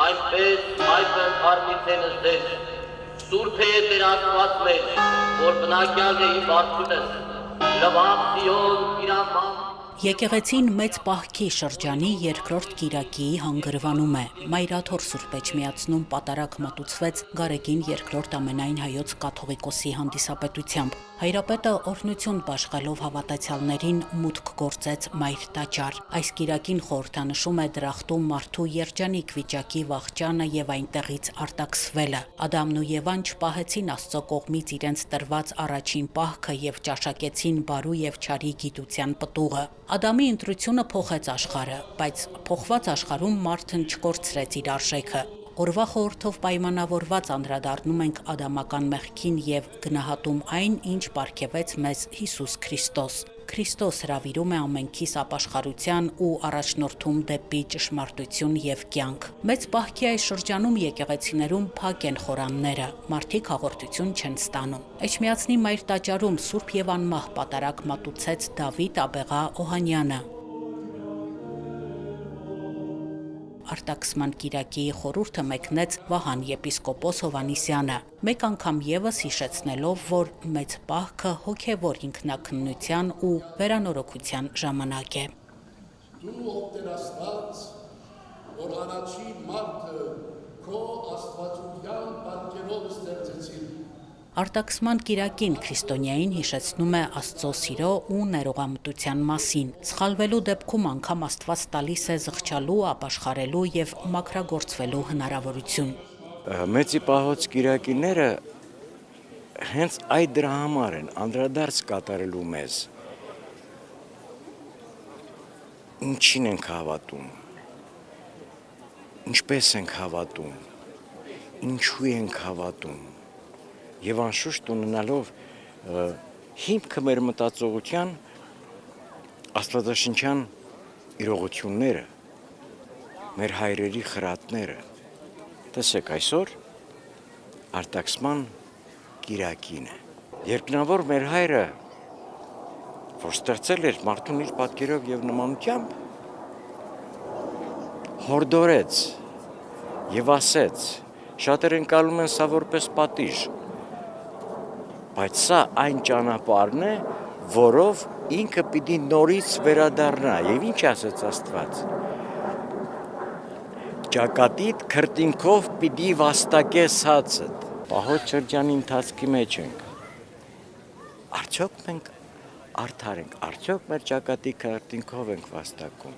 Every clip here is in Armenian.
Այնպես այդն արմիցենս դեր, սուրբ է դեր աստված մեր, որ բնակյալ էի բարձունս, լվավ Սիոն իրավան։ Եկեղեցին մեծ պահքի շրջանի երկրորդ կիրակիի հանգրվանում է։ Մայրաթոր Սուրբ Էջմիածնում պատարագ մատուցվեց Գարեգին II ամենայն հայոց կաթողիկոսի հանդիսապետությամբ։ Հայրապետը օրհնություն բաշխելով հավատացյալներին մուտք գործեց մայր տաճար։ Այս կիրակին խորհրդանշում է դրախտում մարդու երջանիկ վիճակի վախճանը եւ այնտեղից արտաքսվելը։ Ադամն ու Եվան չպահեցին Աստծո կողմից իրենց տրված առաջին պահքը եւ ճաշակեցին բարու եւ չարի գիտության պտուղը։ Ադամի ընտրությունը փոխեց աշխարհը, բայց փոխված աշխարհում մարդն չկորցրեց իր արժեքը։ Օրվա խորհրդով պայմանավորված անդրադառնում ենք ադամական մեղքին եւ գնահատում այն, ինչ պարգևեց մեզ Հիսուս Քրիստոս։ Քրիստոս հրավիրում է ամենքիս ապաշխարության ու առաջնորդում դեպի ճշմարտություն եւ կյանք։ Մեծ պահքի այս շրջանում եկեղեցիներում փակ են խորանները, մարդիկ հաղորդություն չեն ստանում։ Էջմիածնի մայր տաճարում Սուրբ եւ անմահ պատարագ մատուցեց Դավիթ Աբեղա Օհանյանը։ Արտաքսման կիրակիի խորհուրդը մեկնեց Վահան եպիսկոպոս Հովանիսյանը, մեկ անգամ եւս հիշեցնելով, որ մեծ պահքը հոգեվոր ինքնաքննության ու վերանորոգության ժամանակ է։ Դու ողտերաստված, որ առաջին մարդը քո աստվածության պատկերով ստեղծեցին։ Արտաքսման կիրակին քրիստոնյային հիշեցնում է Աստծո սիրո ու ներողամտության մասին։ Սխալվելու դեպքում անգամ Աստված տալիս է զղջալու, ապաշխարելու եւ մաքրագործվելու հնարավորություն։ Մեծի պահոց կիրակիները հենց այդ դրա համար են անդրադարձ կատարելու մեզ։ Ինչին ենք հավատում, ինչպես ենք հավատում, ինչու ենք հավատում։ Եվ անշուշտ ունենալով հիմքը մեր մտածողության աստվածաշնչյան իրողությունները, մեր հայրերի խրատները։ Տեսեք, այսօր արտաքսման կիրակին է։ Երկնավոր մեր հայրը, որ ստեղծել էր մարդուն իր պատկերով եւ նմանությամբ, հորդորեց եւ ասեց. շատեր ընկալում են սա որպես պատիժ, բայց սա այն ճանապարհն է, որով ինքը պիտի նորից վերադառնա։ Եվ ինչ ասեց Աստված. ճակատիդ քրտինքով պիտի վաստակես հացդ։ Պահոց շրջանի ընթացքի մեջ ենք։ Արդյոք մենք արդար ենք, արդյոք մեր ճակատի քրտինքով ենք վաստակում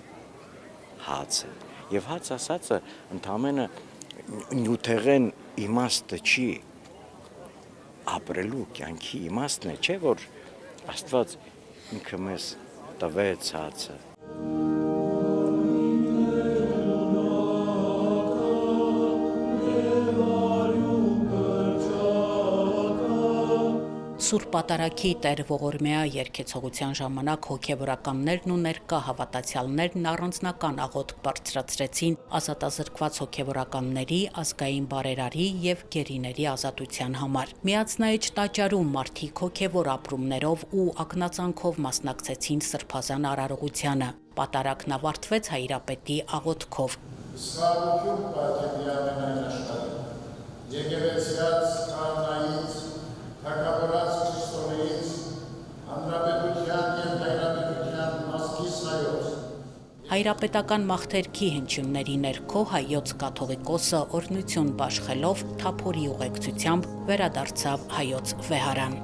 հացը։ Եվ հաց ասածը ընդամենը նյութեղեն իմաստը չի, ապրելու կյանքի իմաստն է, չէ՞ որ Աստված ինքը մեզ տվեց հացը։ Սուրբ պատարագի Տեր Ողորմեա երգեցողության ժամանակ հոգևորականներն ու ներկա հավատացյալներն առանձնական աղոթք բարձրացրեցին ազատազրկված հոգևորականների, ազգային բարերարի եւ գերիների ազատության համար։ Միածնայիչ տաճարում մարդիկ հոգևոր ապրումներով ու ակնածանքով մասնակցեցին սրբազան արարողությանը։ Պատարագն ավարտվեց հայրապետի աղոթքով։ Սխալություն պատճենի ամենայն աշխարհին, եկեղեցիած կանայից, թագավորած Քրիստոնեից, հանրապետության և հայրապետության մասկիս հայոց։ Հայրապետական մաղթերքի հնչյունների ներքո հայոց կաթողիկոսը օրհնություն բաշխելով թափորի ուղեկցությամբ վերադարձավ հայոց վեհարան։